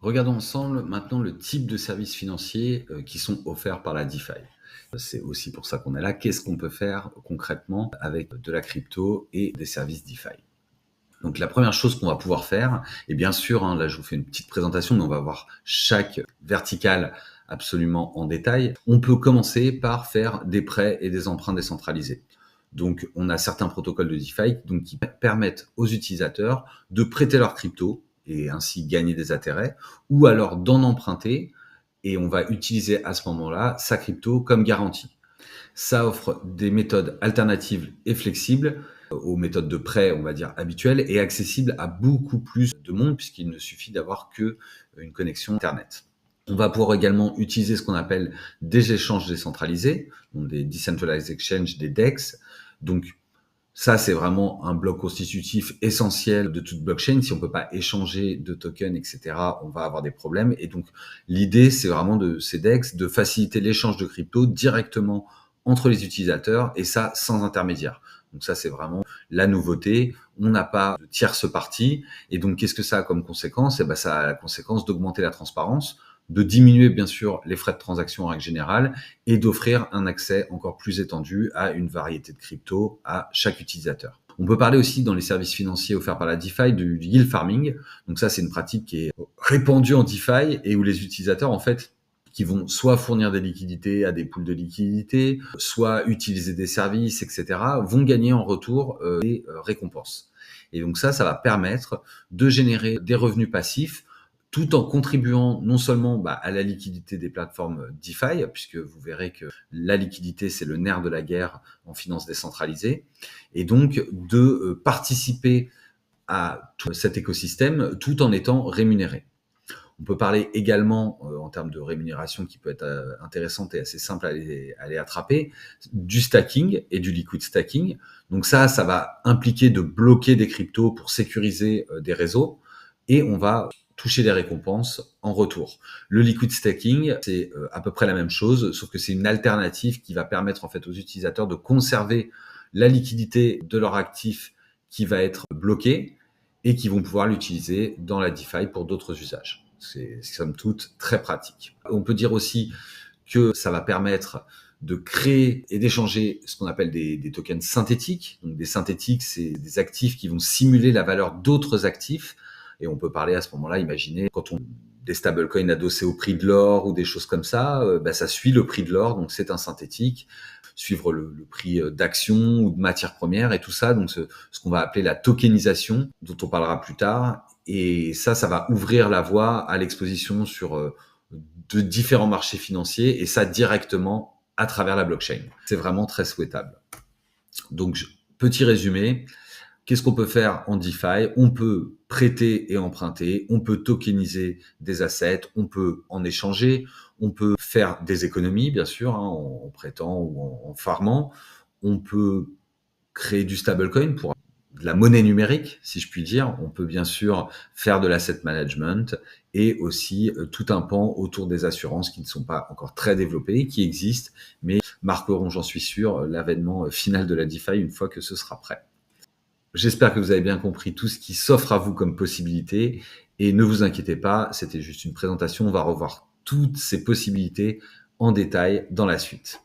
Regardons ensemble maintenant le type de services financiers qui sont offerts par la DeFi. C'est aussi pour ça qu'on est là. Qu'est-ce qu'on peut faire concrètement avec de la crypto et des services DeFi? Donc la première chose qu'on va pouvoir faire, et bien sûr, là je vous fais une petite présentation, mais on va voir chaque verticale absolument en détail. On peut commencer par faire des prêts et des emprunts décentralisés. Donc on a certains protocoles de DeFi qui permettent aux utilisateurs de prêter leur crypto et ainsi gagner des intérêts, ou alors d'en emprunter, et on va utiliser à ce moment-là sa crypto comme garantie. Ça offre des méthodes alternatives et flexibles aux méthodes de prêt, on va dire, habituelles et accessibles à beaucoup plus de monde puisqu'il ne suffit d'avoir qu'une connexion Internet. On va pouvoir également utiliser ce qu'on appelle des échanges décentralisés, donc des Decentralized Exchange, des DEX. Donc ça, c'est vraiment un bloc constitutif essentiel de toute blockchain. Si on peut pas échanger de tokens, etc., on va avoir des problèmes. Et donc, l'idée, c'est vraiment de ces DEX de faciliter l'échange de crypto directement entre les utilisateurs et ça sans intermédiaire. Donc ça, c'est vraiment la nouveauté. On n'a pas de tierce partie. Et donc, qu'est-ce que ça a comme conséquence? Eh ben, ça a la conséquence d'augmenter la transparence, de diminuer bien sûr les frais de transaction en règle générale et d'offrir un accès encore plus étendu à une variété de crypto à chaque utilisateur. On peut parler aussi dans les services financiers offerts par la DeFi du yield farming. Donc ça, c'est une pratique qui est répandue en DeFi et où les utilisateurs, en fait, qui vont soit fournir des liquidités à des pools de liquidités, soit utiliser des services, etc., vont gagner en retour des récompenses. Et donc ça va permettre de générer des revenus passifs tout en contribuant non seulement à la liquidité des plateformes DeFi, puisque vous verrez que la liquidité, c'est le nerf de la guerre en finance décentralisée, et donc de participer à tout cet écosystème tout en étant rémunéré. On peut parler également, en termes de rémunération qui peut être intéressante et assez simple à les attraper, du stacking et du liquid stacking. Donc ça va impliquer de bloquer des cryptos pour sécuriser des réseaux et on va toucher des récompenses en retour. Le liquid stacking, c'est à peu près la même chose, sauf que c'est une alternative qui va permettre en fait aux utilisateurs de conserver la liquidité de leur actif qui va être bloqué et qui vont pouvoir l'utiliser dans la DeFi pour d'autres usages. C'est somme toute très pratique. On peut dire aussi que ça va permettre de créer et d'échanger ce qu'on appelle des tokens synthétiques. Donc des synthétiques, c'est des actifs qui vont simuler la valeur d'autres actifs. Et on peut parler à ce moment-là, imaginez, quand on des stablecoins adossés au prix de l'or ou des choses comme ça, ça suit le prix de l'or, donc c'est un synthétique, suivre le prix d'actions ou de matières premières et tout ça, donc ce qu'on va appeler la tokenisation, dont on parlera plus tard, et ça va ouvrir la voie à l'exposition sur de différents marchés financiers, et ça directement à travers la blockchain. C'est vraiment très souhaitable. Donc, petit résumé, qu'est-ce qu'on peut faire en DeFi? On peut prêter et emprunter, on peut tokeniser des assets, on peut en échanger, on peut faire des économies, bien sûr, en prêtant ou en farmant. On peut créer du stablecoin pour de la monnaie numérique, si je puis dire. On peut bien sûr faire de l'asset management et aussi tout un pan autour des assurances qui ne sont pas encore très développées, qui existent, mais marqueront, j'en suis sûr, l'avènement final de la DeFi une fois que ce sera prêt. J'espère que vous avez bien compris tout ce qui s'offre à vous comme possibilité et ne vous inquiétez pas, c'était juste une présentation, on va revoir toutes ces possibilités en détail dans la suite.